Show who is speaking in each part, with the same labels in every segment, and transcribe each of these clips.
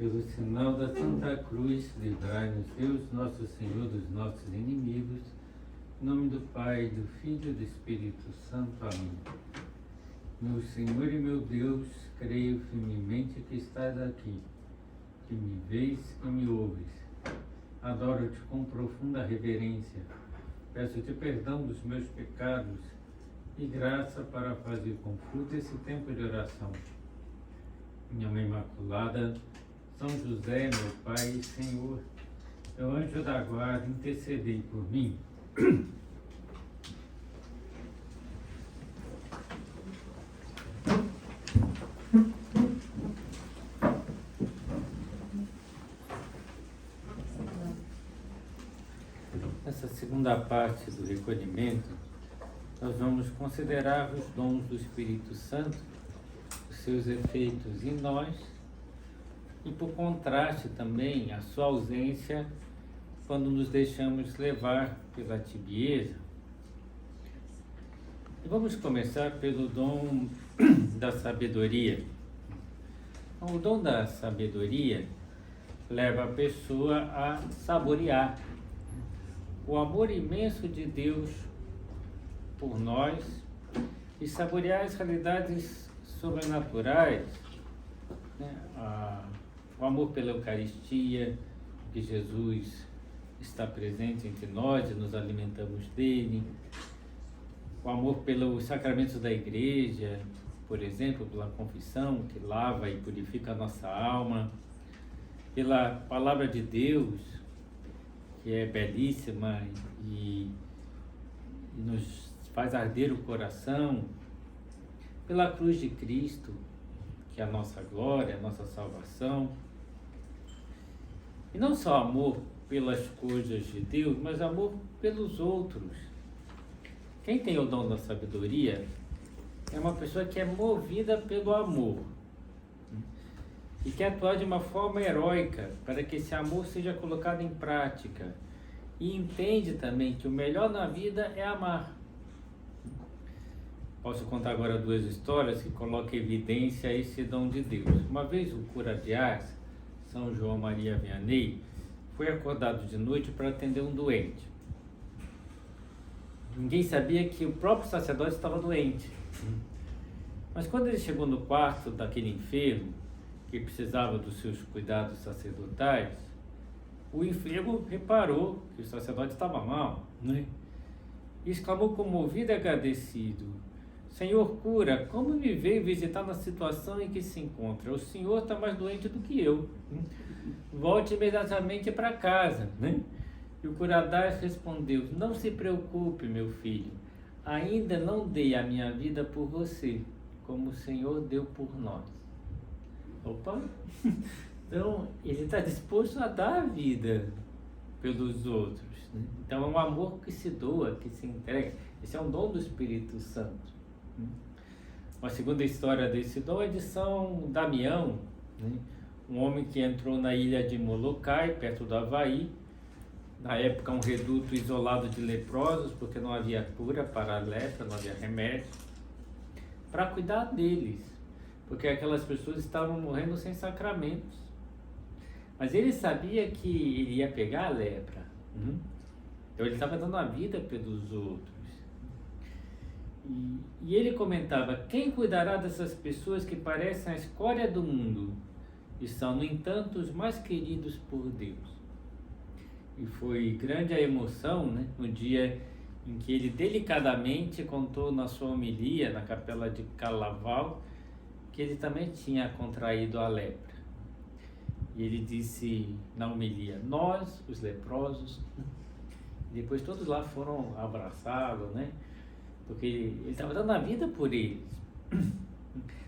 Speaker 1: Pelo sinal da Santa Cruz, livrai-nos Deus, nosso Senhor, dos nossos inimigos. Em nome do Pai, do Filho e do Espírito Santo. Amém. Meu Senhor e meu Deus, creio firmemente que estás aqui, que me vês e me ouves. Adoro-te com profunda reverência. Peço-te perdão dos meus pecados e graça para fazer com fruto esse tempo de oração. Minha Mãe Imaculada, São José, meu Pai e Senhor, meu anjo da guarda, intercedei por mim. Nessa segunda parte do recolhimento, nós vamos considerar os dons do Espírito Santo, os seus efeitos em nós e, por contraste também, a sua ausência quando nos deixamos levar pela tibieza. E vamos começar pelo dom da sabedoria. O dom da sabedoria leva a pessoa a saborear o amor imenso de Deus por nós e saborear as realidades sobrenaturais, né? O amor pela Eucaristia, que Jesus está presente entre nós e nos alimentamos dele, o amor pelos sacramentos da Igreja, por exemplo, pela confissão, que lava e purifica a nossa alma, pela Palavra de Deus, que é belíssima e nos faz arder o coração, pela cruz de Cristo, que é a nossa glória, a nossa salvação. E não só amor pelas coisas de Deus, mas amor pelos outros. Quem tem o dom da sabedoria é uma pessoa que é movida pelo amor e quer atuar de uma forma heróica para que esse amor seja colocado em prática, e entende também que o melhor na vida é amar. Posso contar agora duas histórias que colocam em evidência esse dom de Deus. Uma vez o cura de Ars, São João Maria Vianney, foi acordado de noite para atender um doente. Ninguém sabia que o próprio sacerdote estava doente. Mas quando ele chegou no quarto daquele enfermo, que precisava dos seus cuidados sacerdotais, o enfermo reparou que o sacerdote estava mal, né? E exclamou comovido e agradecido: Senhor cura, como me veio visitar na situação em que se encontra? O senhor está mais doente do que eu. Volte imediatamente para casa, né? E o curador respondeu: não se preocupe, meu filho, ainda não dei a minha vida por você, como o Senhor deu por nós. Opa! Então, ele está disposto a dar a vida pelos outros, né? Então, é um amor que se doa, que se entrega. Esse é um dom do Espírito Santo. Uma segunda história desse dom é de São Damião, né? Um homem que entrou na ilha de Molokai, perto do Havaí, na época um reduto isolado de leprosos, porque não havia cura para a lepra, não havia remédio, para cuidar deles, porque aquelas pessoas estavam morrendo sem sacramentos. Mas ele sabia que ele ia pegar a lepra, então ele estava dando a vida pelos outros. E ele comentava: quem cuidará dessas pessoas que parecem a escória do mundo e são, no entanto, os mais queridos por Deus? E foi grande a emoção, né, no dia em que ele delicadamente contou na sua homilia na capela de Calaval que ele também tinha contraído a lepra. E ele disse na homilia: nós, os leprosos. E depois todos lá foram abraçá-lo, né? Porque ele estava dando a vida por eles.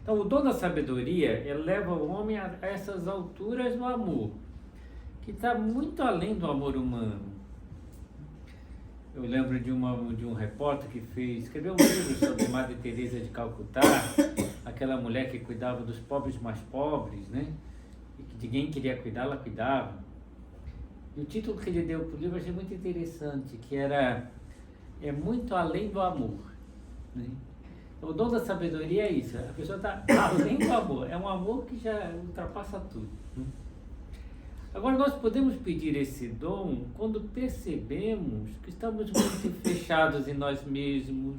Speaker 1: Então, o dom da sabedoria eleva o homem a essas alturas do amor, que está muito além do amor humano. Eu lembro de um repórter que escreveu um livro sobre Madre Teresa de Calcutá, aquela mulher que cuidava dos pobres mais pobres, né? E que ninguém queria cuidar, ela cuidava. E o título que ele deu para o livro eu achei muito interessante, que era "É muito além do amor", né? O dom da sabedoria é isso, a pessoa está além do amor, é um amor que já ultrapassa tudo, né? Agora, nós podemos pedir esse dom quando percebemos que estamos muito fechados em nós mesmos,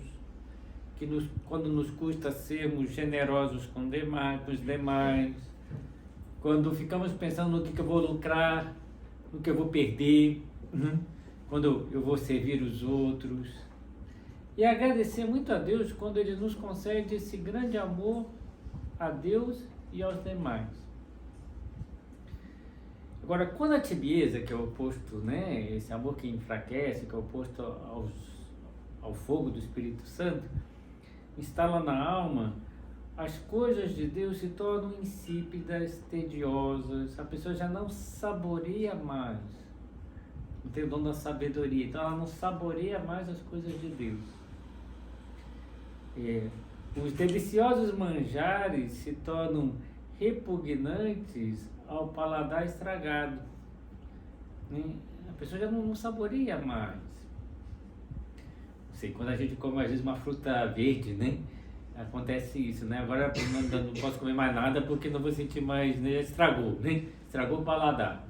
Speaker 1: quando nos custa sermos generosos com os demais, quando ficamos pensando no que eu vou lucrar, no que eu vou perder, quando eu vou servir os outros. E agradecer muito a Deus quando Ele nos concede esse grande amor a Deus e aos demais. Agora, quando a tibieza, que é o oposto, né, esse amor que enfraquece, que é o oposto ao fogo do Espírito Santo, instala na alma, as coisas de Deus se tornam insípidas, tediosas, a pessoa já não saboreia mais, não tem o dom da sabedoria, então ela não saboreia mais as coisas de Deus. Os deliciosos manjares se tornam repugnantes ao paladar estragado, né? A pessoa já não saboreia mais. Não sei, quando a gente come às vezes uma fruta verde, né? Acontece isso, né? Agora não posso comer mais nada porque não vou sentir mais, né? Estragou, né? Estragou o paladar.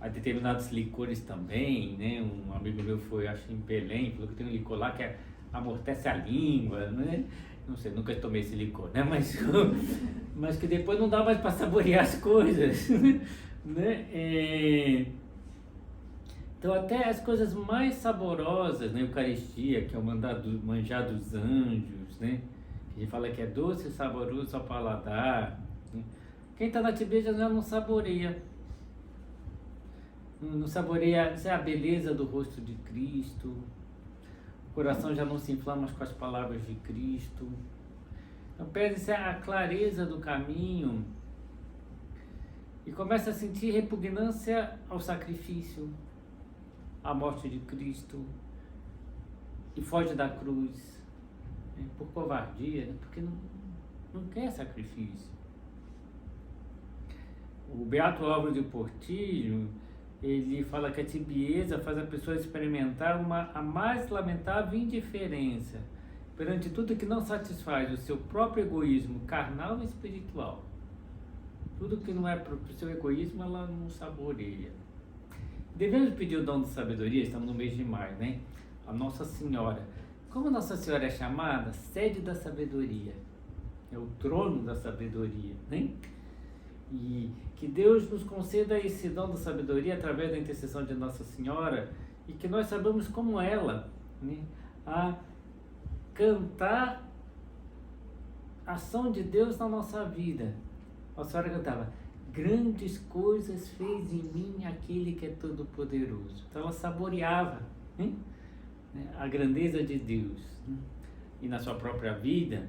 Speaker 1: Há determinados licores também, né? Um amigo meu foi, acho, em Belém, falou que tem um licor lá que amortece a língua, né? Não sei, nunca tomei esse licor, né? Mas que depois não dá mais para saborear as coisas, né? Então até as coisas mais saborosas na Eucaristia, que é o manjar dos anjos, né? Que a gente fala que é doce e saboroso ao paladar, né? Quem está na tibieza já não saboreia. Não saboreia a beleza do rosto de Cristo, o coração já não se inflama com as palavras de Cristo. Então perde-se a clareza do caminho e começa a sentir repugnância ao sacrifício, à morte de Cristo, e foge da cruz, né, por covardia, né, porque não quer sacrifício. O Beato Álvaro de Portillo, ele fala que a tibieza faz a pessoa experimentar a mais lamentável indiferença perante tudo que não satisfaz o seu próprio egoísmo carnal e espiritual. Tudo que não é para o seu egoísmo, ela não saboreia. Devemos pedir o dom de sabedoria, estamos no mês de maio, né? A Nossa Senhora. Como Nossa Senhora é chamada? Sede da sabedoria. É o trono da sabedoria, né? E que Deus nos conceda esse dom da sabedoria através da intercessão de Nossa Senhora e que nós saibamos como ela, né, a cantar a ação de Deus na nossa vida. Nossa Senhora cantava: grandes coisas fez em mim aquele que é todo poderoso. Então ela saboreava, né, a grandeza de Deus, né, e na sua própria vida.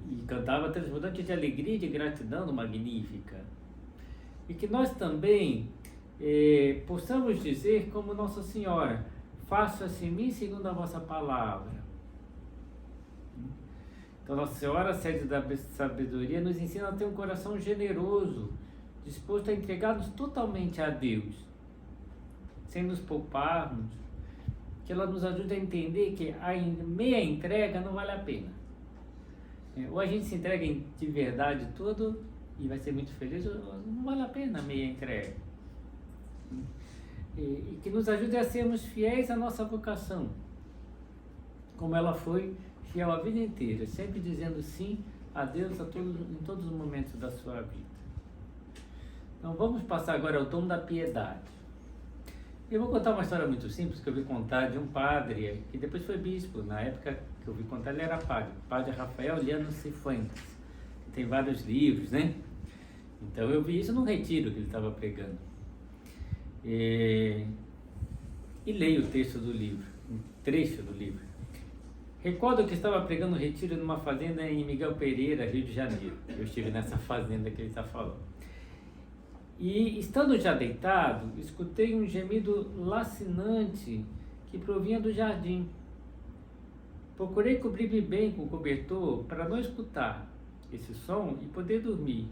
Speaker 1: E cantava transbordante de alegria e de gratidão magnífica. E que nós também possamos dizer como Nossa Senhora: faça-se em mim segundo a vossa palavra. Então Nossa Senhora, sede da sabedoria, nos ensina a ter um coração generoso, disposto a entregar-nos totalmente a Deus, sem nos pouparmos. Que ela nos ajude a entender que a meia entrega não vale a pena. Ou a gente se entrega de verdade tudo e vai ser muito feliz, ou não vale a pena a meia entrega. E que nos ajude a sermos fiéis à nossa vocação, como ela foi fiel a vida inteira, sempre dizendo sim a Deus em todos os momentos da sua vida. Então vamos passar agora ao dom da piedade. Eu vou contar uma história muito simples que eu vi contar de um padre, que depois foi bispo. Na época que eu vi contar, ele era padre. O padre Rafael Llano Cifuentes, que tem vários livros, né? Então eu vi isso num retiro que ele estava pregando. E leio o texto do livro, um trecho do livro. Recordo que estava pregando um retiro numa fazenda em Miguel Pereira, Rio de Janeiro. Eu estive nessa fazenda que ele está falando. E, estando já deitado, escutei um gemido lacinante que provinha do jardim. Procurei cobrir-me bem com o cobertor para não escutar esse som e poder dormir,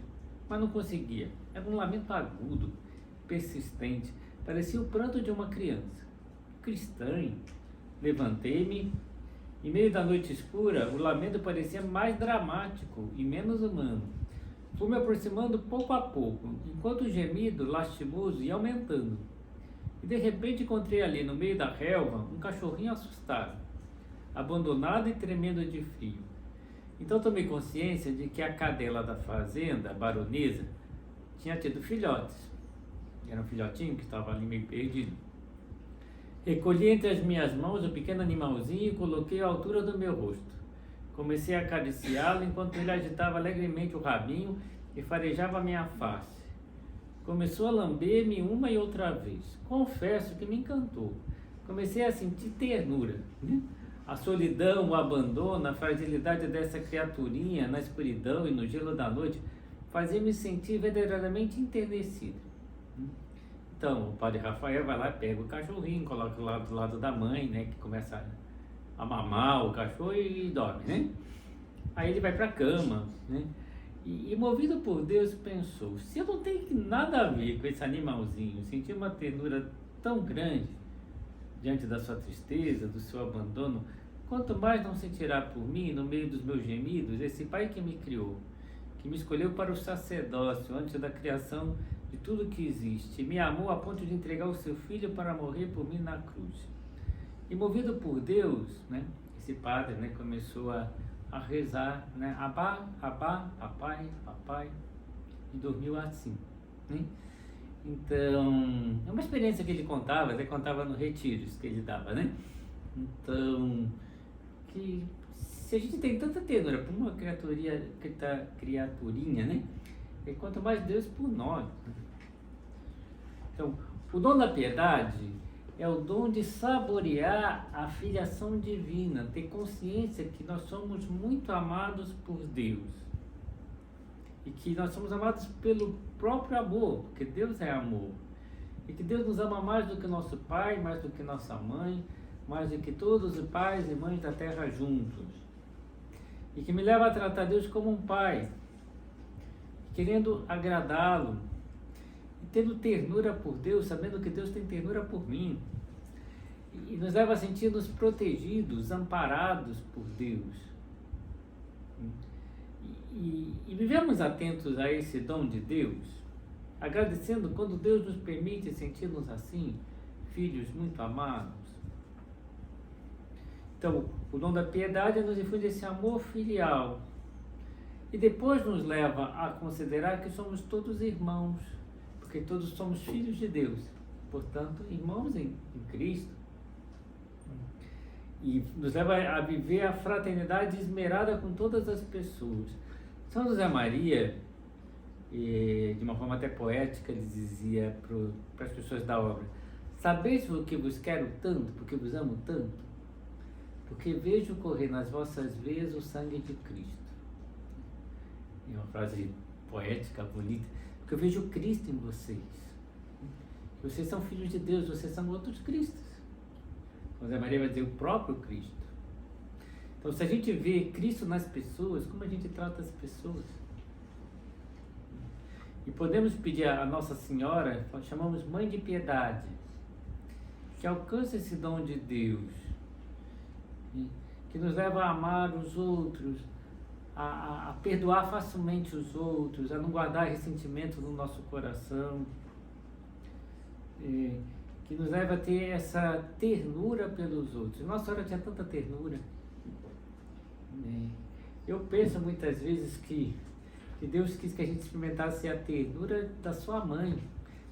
Speaker 1: mas não conseguia. Era um lamento agudo, persistente, parecia o pranto de uma criança. Que estranho! Levantei-me. Em meio da noite escura, o lamento parecia mais dramático e menos humano. Fui me aproximando pouco a pouco, enquanto o gemido lastimoso ia aumentando. E de repente encontrei ali, no meio da relva, um cachorrinho assustado, abandonado e tremendo de frio. Então tomei consciência de que a cadela da fazenda, a baronesa, tinha tido filhotes. Era um filhotinho que estava ali meio perdido. Recolhi entre as minhas mãos o pequeno animalzinho e coloquei à altura do meu rosto. Comecei a acariciá-lo enquanto ele agitava alegremente o rabinho e farejava a minha face. Começou a lamber-me uma e outra vez. Confesso que me encantou. Comecei a sentir ternura, né? A solidão, o abandono, a fragilidade dessa criaturinha na escuridão e no gelo da noite fazia-me sentir verdadeiramente enternecido. Então, o padre Rafael vai lá, pega o cachorrinho, coloca lá do lado da mãe, né, que começa a mamar o cachorro e dorme, né? Aí ele vai para a cama, né? E movido por Deus pensou, se eu não tenho nada a ver com esse animalzinho, sentir uma ternura tão grande diante da sua tristeza, do seu abandono, quanto mais não sentirá por mim, no meio dos meus gemidos, esse Pai que me criou, que me escolheu para o sacerdócio antes da criação de tudo que existe, e me amou a ponto de entregar o seu filho para morrer por mim na cruz. E movido por Deus, né, esse padre, né, começou a rezar, né, Abá, Abá, papai, papai, e dormiu assim, né? Então, é uma experiência que ele contava, até contava no retiros que ele dava, né? Então, que se a gente tem tanta ternura por uma criaturinha, né? E quanto mais Deus por nós. Né? Então, o dom da piedade é o dom de saborear a filiação divina, ter consciência que nós somos muito amados por Deus. E que nós somos amados pelo próprio amor, porque Deus é amor. E que Deus nos ama mais do que nosso pai, mais do que nossa mãe, mais do que todos os pais e mães da terra juntos. E que me leva a tratar Deus como um pai, querendo agradá-lo, e tendo ternura por Deus, sabendo que Deus tem ternura por mim. E nos leva a sentir-nos protegidos, amparados por Deus. E vivemos atentos a esse dom de Deus, agradecendo quando Deus nos permite sentir-nos assim, filhos muito amados. Então, o dom da piedade nos infunde esse amor filial e depois nos leva a considerar que somos todos irmãos, porque todos somos filhos de Deus, portanto, irmãos em Cristo. E nos leva a viver a fraternidade esmerada com todas as pessoas. São José Maria, de uma forma até poética, ele dizia para as pessoas da obra: sabeis o que vos quero tanto, porque vos amo tanto, porque vejo correr nas vossas veias o sangue de Cristo. É uma frase poética, bonita, porque eu vejo Cristo em vocês. Vocês são filhos de Deus, vocês são outros Cristos. José Maria vai dizer o próprio Cristo. Então, se a gente vê Cristo nas pessoas, como a gente trata as pessoas? E podemos pedir a Nossa Senhora, nós chamamos Mãe de Piedade, que alcança esse dom de Deus, que nos leva a amar os outros, a perdoar facilmente os outros, a não guardar ressentimento no nosso coração, que nos leva a ter essa ternura pelos outros. Nossa Senhora tinha tanta ternura. Eu penso muitas vezes que Deus quis que a gente experimentasse a ternura da sua mãe,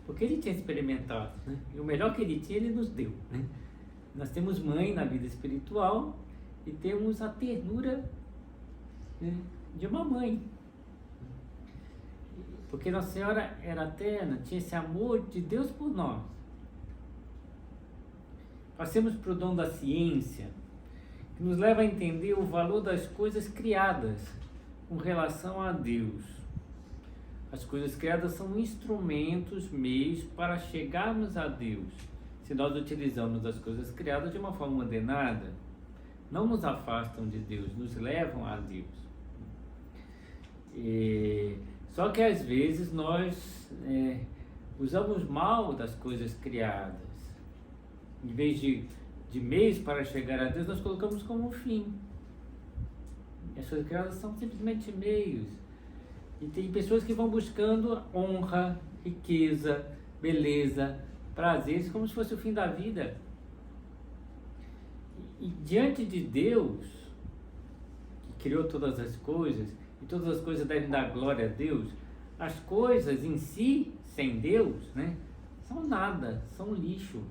Speaker 1: porque Ele tinha experimentado, né? E o melhor que Ele tinha, Ele nos deu, né? Nós temos mãe na vida espiritual e temos a ternura, né, de uma mãe, porque Nossa Senhora era terna, tinha esse amor de Deus por nós. Passemos para o dom da ciência, que nos leva a entender o valor das coisas criadas com relação a Deus. As coisas criadas são instrumentos, meios para chegarmos a Deus. Se nós utilizamos as coisas criadas de uma forma ordenada, não nos afastam de Deus, nos levam a Deus. Só que às vezes nós usamos mal das coisas criadas. Em vez de meios para chegar a Deus, nós colocamos como fim. As coisas criadas são simplesmente meios. E tem pessoas que vão buscando honra, riqueza, beleza, prazeres, como se fosse o fim da vida. E diante de Deus, que criou todas as coisas, e todas as coisas devem dar glória a Deus, as coisas em si, sem Deus, né, são nada, são lixo.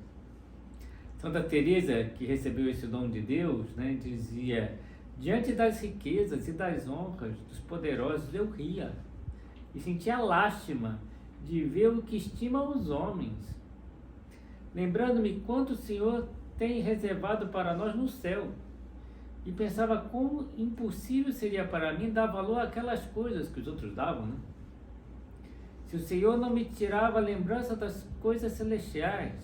Speaker 1: Santa Teresa, que recebeu esse dom de Deus, né, dizia: diante das riquezas e das honras dos poderosos eu ria e sentia lástima de ver o que estimam os homens, lembrando-me quanto o Senhor tem reservado para nós no céu, e pensava como impossível seria para mim dar valor àquelas coisas que os outros davam, né? Se o Senhor não me tirava a lembrança das coisas celestiais,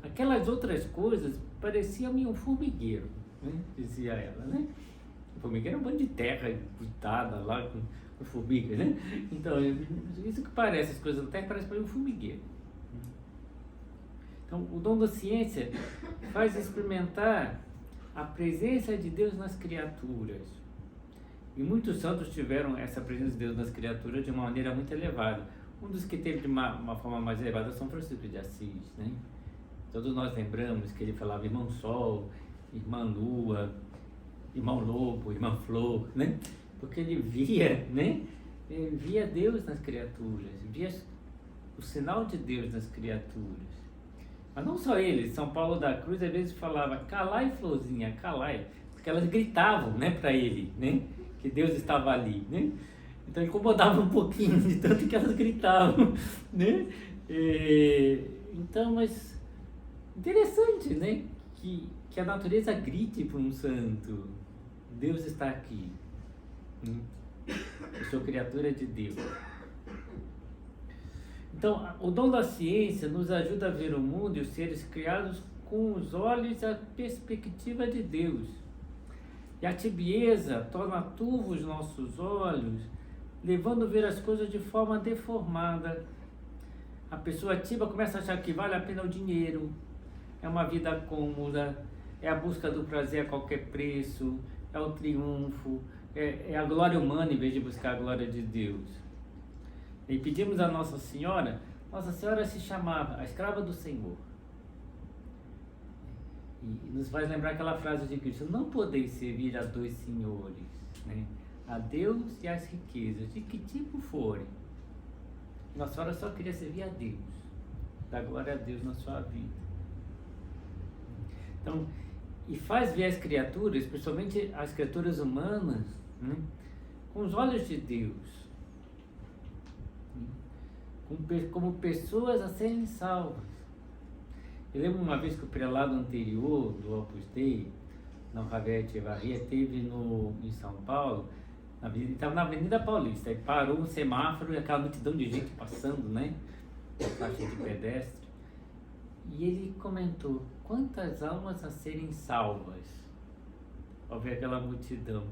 Speaker 1: aquelas outras coisas pareciam-me um formigueiro, né? Dizia ela, né? O formigueiro é um bando de terra cuidada lá com formigas, né? Então, isso que parece, as coisas da terra parecem para um formigueiro. Então, o dom da ciência faz experimentar a presença de Deus nas criaturas. E muitos santos tiveram essa presença de Deus nas criaturas de uma maneira muito elevada. Um dos que teve de uma forma mais elevada é São Francisco de Assis, né? Todos nós lembramos que ele falava irmão Sol, irmã Lua, irmão Lobo, irmã Flor, né? Porque ele via, né? Ele via Deus nas criaturas, via o sinal de Deus nas criaturas. Mas não só ele, São Paulo da Cruz às vezes falava: calai, florzinha, calai, porque elas gritavam, né, para ele, né, que Deus estava ali, né? Então incomodava um pouquinho de tanto que elas gritavam, né? Então, mas interessante, né, que a natureza grite para um santo: Deus está aqui, eu sou criatura de Deus. Então, o dom da ciência nos ajuda a ver o mundo e os seres criados com os olhos e a perspectiva de Deus. E a tibieza torna turvos nossos olhos, levando a ver as coisas de forma deformada. A pessoa tíbia começa a achar que vale a pena o dinheiro, é uma vida cômoda, é a busca do prazer a qualquer preço, é o triunfo, é a glória humana em vez de buscar a glória de Deus. E pedimos a Nossa Senhora se chamava a escrava do Senhor. E nos faz lembrar aquela frase de Cristo: não podeis servir a dois senhores, né? A Deus e às riquezas, de que tipo forem. Nossa Senhora só queria servir a Deus, dar glória a Deus na sua vida. Então, e faz ver as criaturas, principalmente as criaturas humanas, né, com os olhos de Deus, como pessoas a serem salvas. Eu lembro uma vez que o prelado anterior do Opus Dei, Dom Javier Echevarria, esteve em São Paulo, estava na Avenida Paulista, e parou um semáforo e aquela multidão de gente passando, né, faixa de pedestre, e ele comentou: quantas almas a serem salvas ao ver aquela multidão.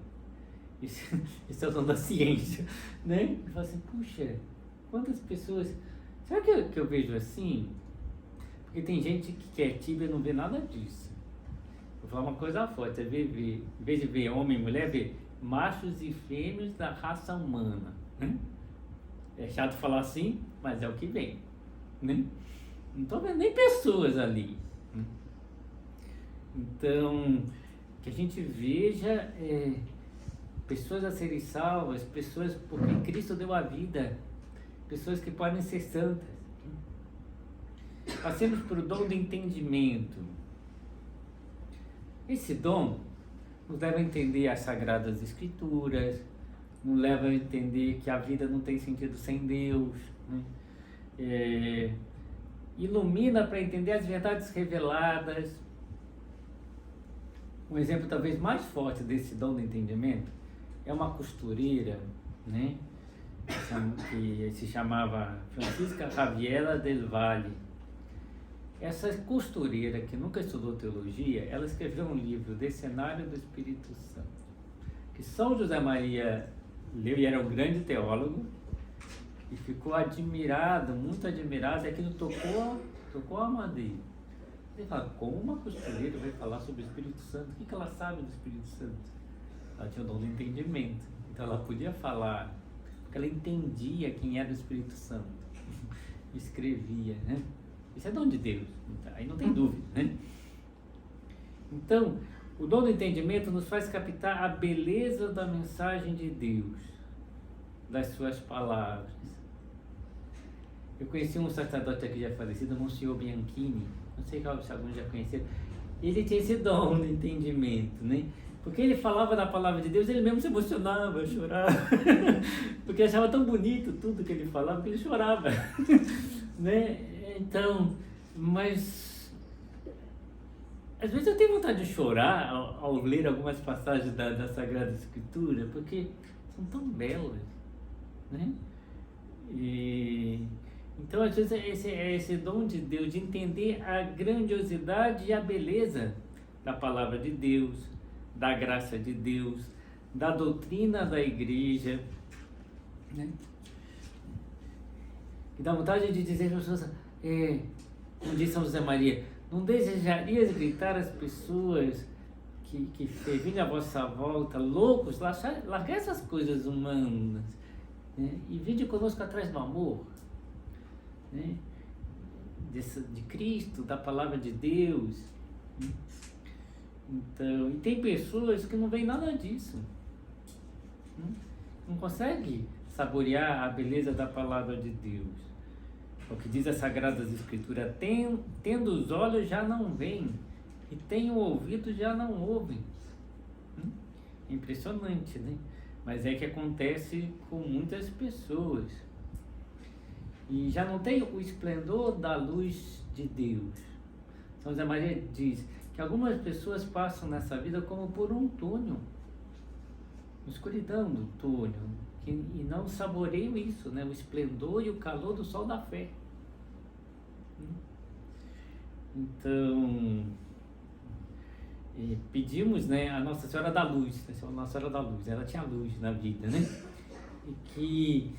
Speaker 1: Isso é o dom da ciência, né? Ele falou assim: puxa, quantas pessoas... Será que eu vejo assim? Porque tem gente que é tíbia e não vê nada disso. Vou falar uma coisa forte: em vez de ver homem e mulher, vê machos e fêmeas da raça humana, né? É chato falar assim, mas é o que vem, né? Não estou vendo nem pessoas ali, né? Então, que a gente veja pessoas a serem salvas, pessoas porque Cristo deu a vida, pessoas que podem ser santas. Passemos por o dom do entendimento. Esse dom nos leva a entender as Sagradas Escrituras, nos leva a entender que a vida não tem sentido sem Deus, né? Ilumina para entender as verdades reveladas. Um exemplo talvez mais forte desse dom do entendimento é uma costureira, né, que se chamava Francisca Javiera del Valle. Essa costureira, que nunca estudou teologia, ela escreveu um livro, Decenário do Espírito Santo, que São José Maria leu, e era um grande teólogo, e ficou admirado, muito admirado, e aquilo tocou a alma dele. Ele fala: como uma costureira vai falar sobre o Espírito Santo? O que ela sabe do Espírito Santo? Ela tinha o dom do entendimento, então ela podia falar porque ela entendia quem era o Espírito Santo. Escrevia, né? Isso é dom de Deus, aí não tem dúvida, né? Então, o dom do entendimento nos faz captar a beleza da mensagem de Deus, das suas palavras. Eu conheci um sacerdote aqui já falecido, Monsenhor Bianchini, não sei se alguns já conheceram. Ele tinha esse dom do entendimento, né? Porque ele falava da palavra de Deus, ele mesmo se emocionava, chorava, porque achava tão bonito tudo que ele falava, que ele chorava, né? Então, mas às vezes eu tenho vontade de chorar ao ler algumas passagens da Sagrada Escritura, porque são tão belas, né? Então, às vezes, esse dom de Deus, de entender a grandiosidade e a beleza da palavra de Deus, da graça de Deus, da doutrina da igreja, né? E dá vontade de dizer às pessoas, como diz São José Maria, não desejarias gritar às pessoas que fervilham à vossa volta, loucos, largar essas coisas humanas, né? E vinde conosco atrás do amor, né? De Cristo, da palavra de Deus, né? Então, e tem pessoas que não veem nada disso, né? Não consegue saborear a beleza da palavra de Deus. O que diz as Sagradas Escrituras, tendo os olhos já não veem, e tem o ouvido já não ouvem. Impressionante, né? Mas é que acontece com muitas pessoas. E já não tem o esplendor da luz de Deus. São José Maria diz que algumas pessoas passam nessa vida como por um túnel, escuridão do túnel, e não saboreiam isso, né? O esplendor e o calor do sol da fé. Então, pedimos, né, a Nossa Senhora da Luz, a Nossa Senhora da Luz, ela tinha luz na vida, né? E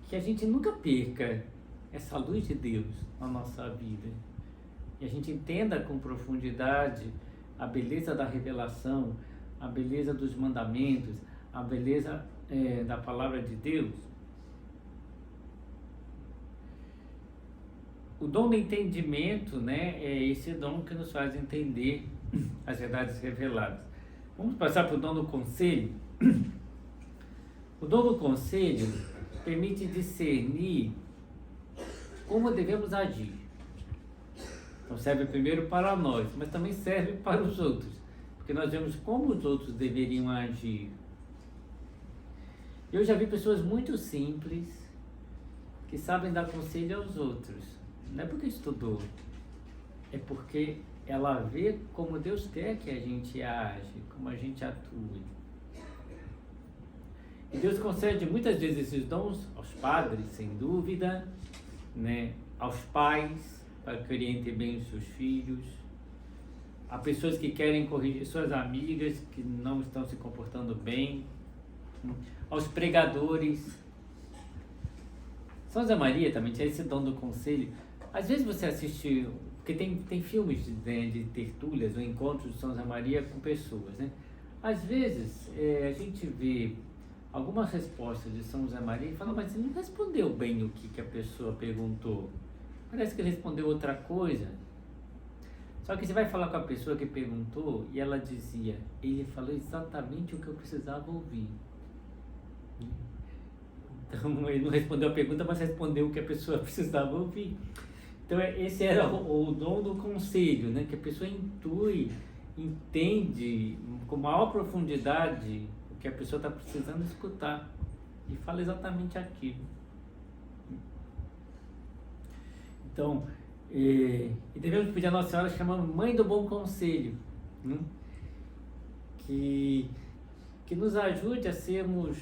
Speaker 1: que a gente nunca perca essa luz de Deus na nossa vida. E a gente entenda com profundidade a beleza da revelação, a beleza dos mandamentos, a beleza da palavra de Deus. O dom do entendimento, né, é esse dom que nos faz entender as verdades reveladas. Vamos passar para o dom do conselho. O dom do conselho permite discernir como devemos agir. Então serve primeiro para nós, mas também serve para os outros, porque nós vemos como os outros deveriam agir. Eu já vi pessoas muito simples que sabem dar conselho aos outros. Não é porque estudou, é porque ela vê como Deus quer que a gente age, como a gente atue. E Deus concede muitas vezes esses dons aos padres, sem dúvida, né? Aos pais, para que orientem bem os seus filhos, a pessoas que querem corrigir suas amigas que não estão se comportando bem, aos pregadores. São José Maria também tinha esse dom do conselho. Às vezes você assiste, porque tem filmes de tertúlias ou encontros de São José Maria com pessoas, né? Às vezes a gente vê algumas respostas de São José Maria e fala, mas você não respondeu bem o que a pessoa perguntou. Parece que ele respondeu outra coisa. Só que você vai falar com a pessoa que perguntou e ela dizia, ele falou exatamente o que eu precisava ouvir. Então ele não respondeu a pergunta, mas respondeu o que a pessoa precisava ouvir. Então esse era o dom do conselho, né? Que a pessoa intui, entende com maior profundidade o que a pessoa está precisando escutar e fala exatamente aquilo. Então, e devemos pedir a Nossa Senhora, chamamos Mãe do Bom Conselho, né? que nos ajude a sermos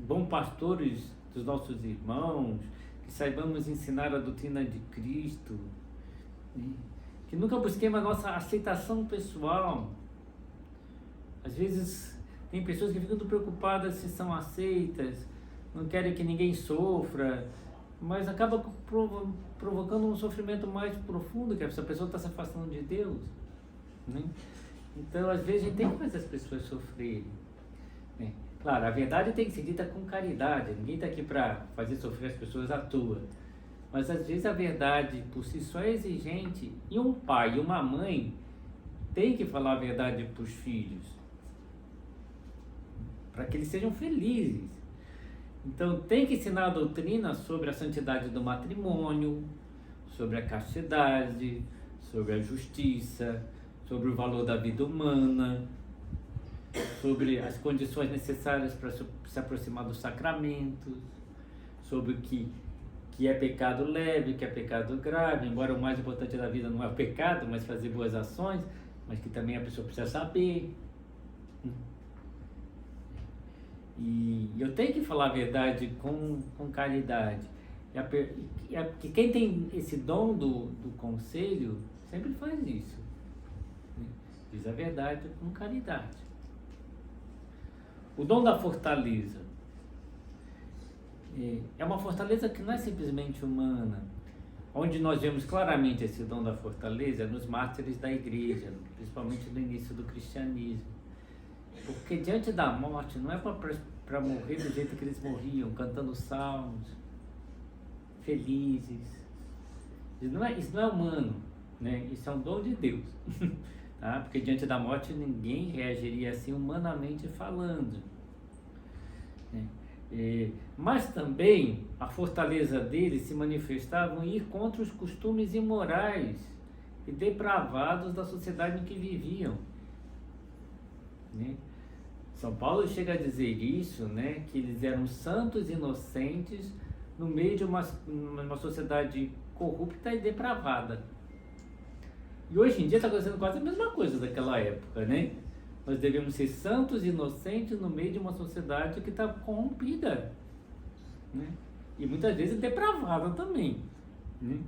Speaker 1: bons pastores dos nossos irmãos, que saibamos ensinar a doutrina de Cristo, né? Que nunca busquemos a nossa aceitação pessoal. Às vezes tem pessoas que ficam preocupadas se são aceitas, não querem que ninguém sofra, mas acaba provocando um sofrimento mais profundo, que essa pessoa está se afastando de Deus, né? Então, às vezes, a gente tem que fazer as pessoas sofrerem, né? Claro, a verdade tem que ser dita com caridade. Ninguém está aqui para fazer sofrer as pessoas à toa. Mas às vezes a verdade por si só é exigente. E um pai e uma mãe têm que falar a verdade para os filhos, para que eles sejam felizes. Então tem que ensinar a doutrina sobre a santidade do matrimônio, sobre a castidade, sobre a justiça, sobre o valor da vida humana, sobre as condições necessárias para se aproximar dos sacramentos, sobre o que é pecado leve, o que é pecado grave, embora o mais importante da vida não é o pecado, mas fazer boas ações, mas que também a pessoa precisa saber. E eu tenho que falar a verdade com caridade. Que quem tem esse dom do conselho sempre faz isso, né? Diz a verdade com caridade. O dom da fortaleza é uma fortaleza que não é simplesmente humana. Onde nós vemos claramente esse dom da fortaleza é nos mártires da igreja, principalmente no início do cristianismo. Porque diante da morte não é para morrer do jeito que eles morriam, cantando salmos, felizes. Isso não é humano, né? Isso é um dom de Deus. Tá? Porque diante da morte ninguém reagiria assim humanamente falando, né? Mas também a fortaleza deles se manifestava em ir contra os costumes imorais e depravados da sociedade em que viviam, né? São Paulo chega a dizer isso, né? Que eles eram santos inocentes no meio de uma sociedade corrupta e depravada. E hoje em dia está acontecendo quase a mesma coisa daquela época, né? Nós devemos ser santos e inocentes no meio de uma sociedade que está corrompida, né? E muitas vezes depravada também, né?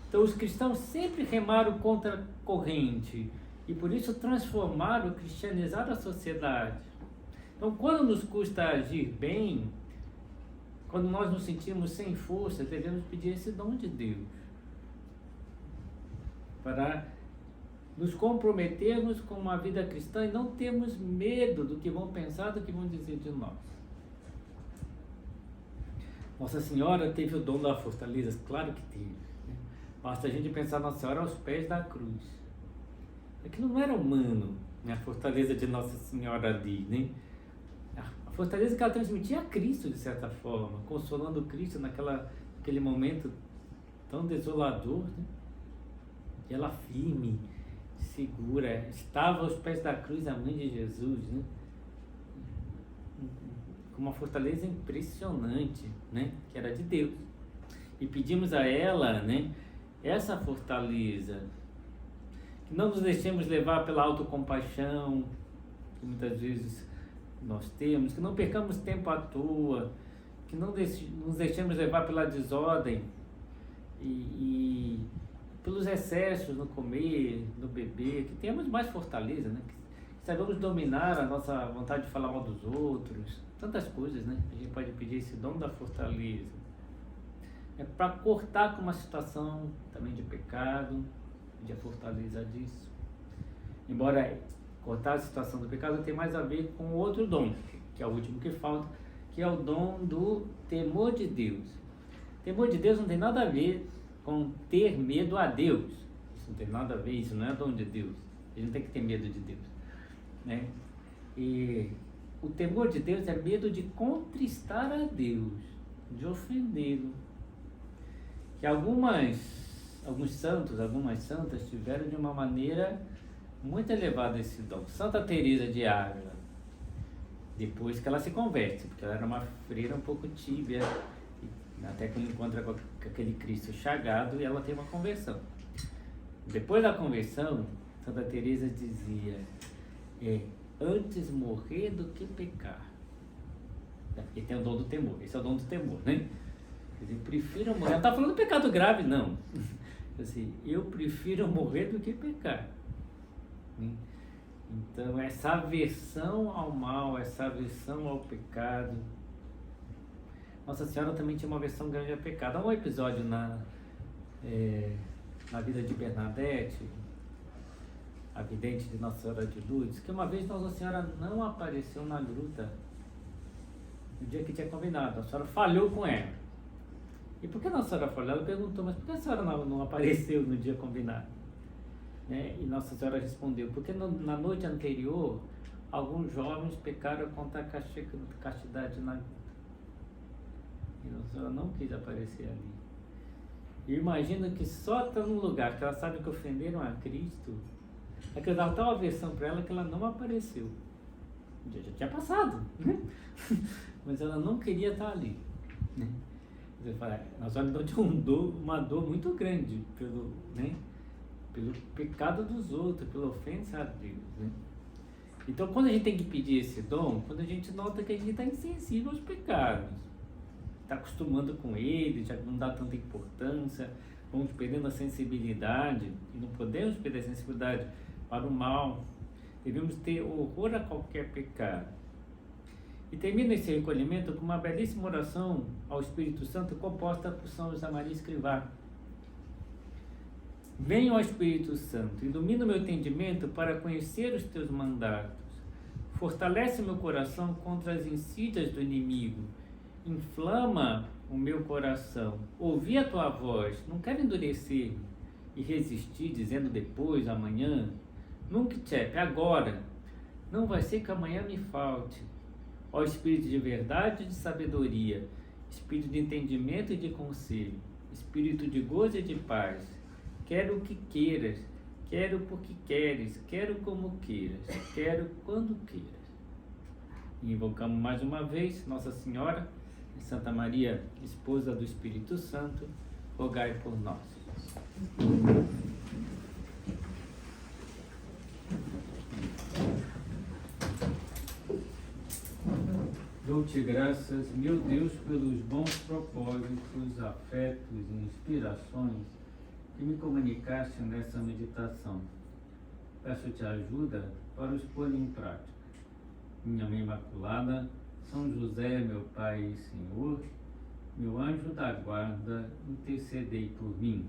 Speaker 1: Então os cristãos sempre remaram contra a corrente e por isso transformaram, cristianizaram a sociedade. Então quando nos custa agir bem, quando nós nos sentimos sem força, devemos pedir esse dom de Deus para nos comprometermos com uma vida cristã e não termos medo do que vão pensar, do que vão dizer de nós. Nossa Senhora teve o dom da fortaleza? Claro que teve, né? Basta a gente pensar Nossa Senhora aos pés da cruz. Aquilo não era humano, né? A fortaleza de Nossa Senhora ali, né? A fortaleza que ela transmitia a Cristo, de certa forma, consolando Cristo naquele momento tão desolador, né? E ela firme, segura, estava aos pés da cruz a mãe de Jesus, né? Com uma fortaleza impressionante, né? Que era de Deus. E pedimos a ela, né? Essa fortaleza, que não nos deixemos levar pela autocompaixão, que muitas vezes nós temos, que não percamos tempo à toa, que não nos deixemos levar pela desordem e pelos excessos no comer, no beber, que tenhamos mais fortaleza, né? Que saibamos dominar a nossa vontade de falar mal dos outros, tantas coisas, né? A gente pode pedir esse dom da fortaleza. É para cortar com uma situação também de pecado, pedir a fortaleza disso. Embora cortar a situação do pecado tem mais a ver com outro dom, que é o último que falta, que é o dom do temor de Deus. Temor de Deus não tem nada a ver com ter medo a Deus. Isso não tem nada a ver, isso não é dom de Deus. A gente não tem que ter medo de Deus, né? E o temor de Deus é medo de contristar a Deus, de ofendê-lo. Que alguns santos, algumas santas tiveram de uma maneira muito elevada esse dom. Santa Teresa de Ávila, depois que ela se converte, porque ela era uma freira um pouco tíbia, até que encontra com aquele Cristo chagado e ela tem uma conversão. Depois da conversão, Santa Teresa dizia: antes morrer do que pecar. E tem o dom do temor, esse é o dom do temor, né? Quer dizer, prefiro morrer. Ela não está falando de pecado grave, não. Assim, eu prefiro morrer do que pecar. Então, essa aversão ao mal, essa aversão ao pecado. Nossa Senhora também tinha uma aversão grande ao pecado. Há um episódio na vida de Bernadette, a vidente de Nossa Senhora de Lourdes, que uma vez Nossa Senhora não apareceu na gruta no dia que tinha combinado. A senhora falhou com ela. E por que Nossa Senhora falhou? Ela perguntou, mas por que a senhora não apareceu no dia combinado? Né? E Nossa Senhora respondeu, porque na noite anterior, alguns jovens pecaram contra a castidade na gruta. E Nossa Senhora não quis aparecer ali. E imagina que só está num lugar que ela sabe que ofenderam a Cristo, é que eu dava tal aversão para ela que ela não apareceu. Já tinha passado, né? Mas ela não queria estar ali, né? Você fala, Nossa Senhora tinha uma dor muito grande pelo pecado dos outros, pela ofensa a Deus, né? Então, quando a gente tem que pedir esse dom, quando a gente nota que a gente está insensível aos pecados, está acostumando com ele, já não dá tanta importância, vamos perdendo a sensibilidade, e não podemos perder a sensibilidade para o mal, devemos ter horror a qualquer pecado. E termina esse recolhimento com uma belíssima oração ao Espírito Santo composta por São José Maria Escrivá. Venha, ó Espírito Santo, ilumina o meu entendimento para conhecer os teus mandatos, fortalece meu coração contra as insídias do inimigo, inflama o meu coração, ouvi a tua voz, não quero endurecer e resistir dizendo depois, amanhã, nunca tchepe, agora, não vai ser que amanhã me falte. Ó Espírito de verdade e de sabedoria, Espírito de entendimento e de conselho, Espírito de gozo e de paz, quero o que queiras, quero porque queres, quero como queiras, quero quando queiras. E invocamos mais uma vez Nossa Senhora, Santa Maria, esposa do Espírito Santo, rogai por nós. Dou-te graças, meu Deus, pelos bons propósitos, afetos e inspirações que me comunicaste nessa meditação. Peço-te ajuda para os pôr em prática. Minha Mãe Imaculada, São José, meu Pai e Senhor, meu anjo da guarda, intercedei por mim.